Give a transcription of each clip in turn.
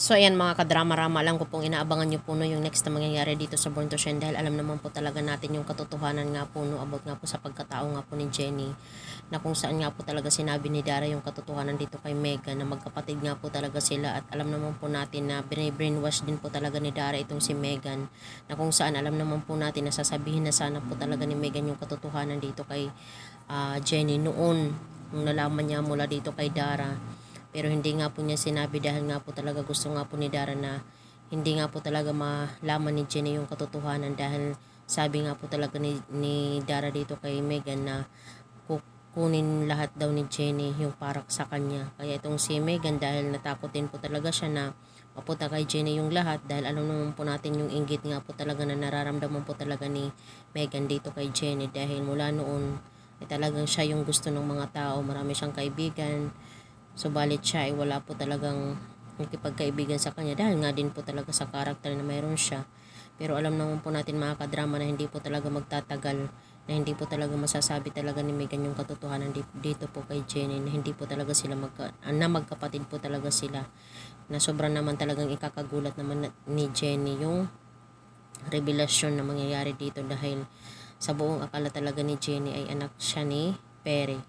So ayan mga kadrama-rama, alam ko pong inaabangan nyo po no yung next na mangyayari dito sa Born to Shine dahil alam naman po talaga natin yung katotohanan nga po no about nga po sa pagkatao nga po ni Jenny na kung saan nga po talaga sinabi ni Dara yung katotohanan dito kay Megan na magkapatid nga po talaga sila at alam naman po natin na brainwash din po talaga ni Dara itong si Megan na kung saan alam naman po natin na sasabihin na sana po talaga ni Megan yung katotohanan dito kay Jenny noon nung nalaman niya mula dito kay Dara. Pero hindi nga po niya sinabi dahil nga po talaga gusto nga po ni Dara na hindi nga po talaga malaman ni Jenny yung katotohanan dahil sabi nga po talaga ni Dara dito kay Megan na kukunin lahat daw ni Jenny yung parak sa kanya. Kaya itong si Megan dahil natakot din po talaga siya na mapunta kay Jenny yung lahat dahil alam naman po natin yung inggit nga po talaga na nararamdaman po talaga ni Megan dito kay Jenny dahil mula noon ay talagang siya yung gusto ng mga tao. Marami siyang kaibigan. Subalit siya ay wala po talagang nakipagkaibigan sa kanya dahil nga din po talaga sa karakter na mayroon siya. Pero alam naman po natin mga kadrama na hindi po talaga magtatagal, na hindi po talaga masasabi talaga ni Megan yung katotohanan dito po kay Jenny na hindi po talaga sila magkapatid po talaga sila. Na sobrang naman talagang ikakagulat naman ni Jenny yung revelasyon na mangyayari dito dahil sa buong akala talaga ni Jenny ay anak siya ni Perry.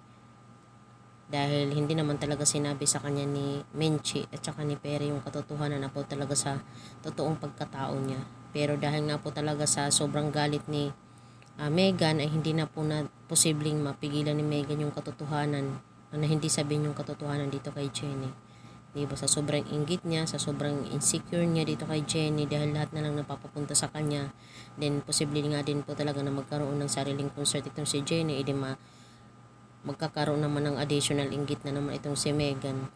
Dahil hindi naman talaga sinabi sa kanya ni Menchi at saka ni Perry yung katotohanan na po talaga sa totoong pagkatao niya. Pero dahil nga po talaga sa sobrang galit ni Megan ay hindi na po na posibleng mapigilan ni Megan yung katotohanan na hindi sabihin yung katotohanan dito kay Jenny. Diba? Sa sobrang inggit niya, sa sobrang insecure niya dito kay Jenny dahil lahat na lang napapapunta sa kanya. Then posible nga din po talaga na magkaroon ng sariling concert itong si Jenny, magkakaroon naman ng additional inggit na naman itong si Megan.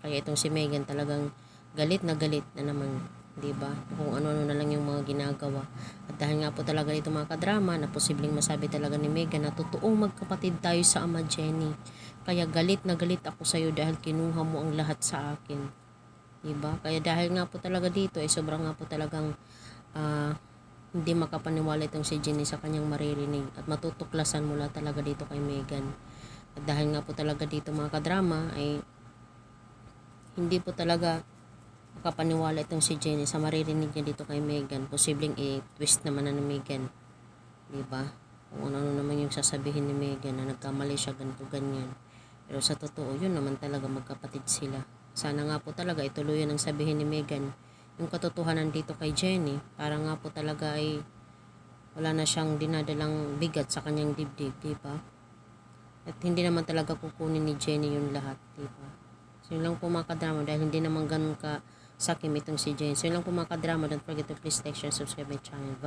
Kaya itong si Megan talagang galit na naman, 'di ba? Kung ano-ano na lang yung mga ginagawa. At dahil nga po talaga ito mga kadrama na posibleng masabi talaga ni Megan na totoong magkapatid tayo sa ama Jenny. Kaya galit na galit ako sa iyo dahil kinuha mo ang lahat sa akin. 'Di ba? Kaya dahil nga po talaga dito ay sobrang nga po talagang hindi makapaniwala itong si Jenny sa kanyang maririnig at matutuklasan mula talaga dito kay Megan. At dahil nga po talaga dito mga kadrama ay hindi po talaga makapaniwala itong si Jenny sa maririnig niya dito kay Megan. Posibleng i-twist naman na ni Megan. Diba? Kung ano naman yung sasabihin ni Megan na nagkamali siya ganito ganyan. Pero sa totoo yun naman talaga magkapatid sila. Sana nga po talaga ituluyan ang sabihin ni Megan yung katotohanan dito kay Jenny para nga po talaga ay wala na siyang dinadalang bigat sa kanyang dibdib, diba? At hindi naman talaga kukunin ni Jenny yung lahat, diba? So yun lang po mga kadrama dahil hindi naman ganun ka sakim itong si Jenny. So yun lang po mga kadrama. Don't forget to please like, share, subscribe my channel. Bye!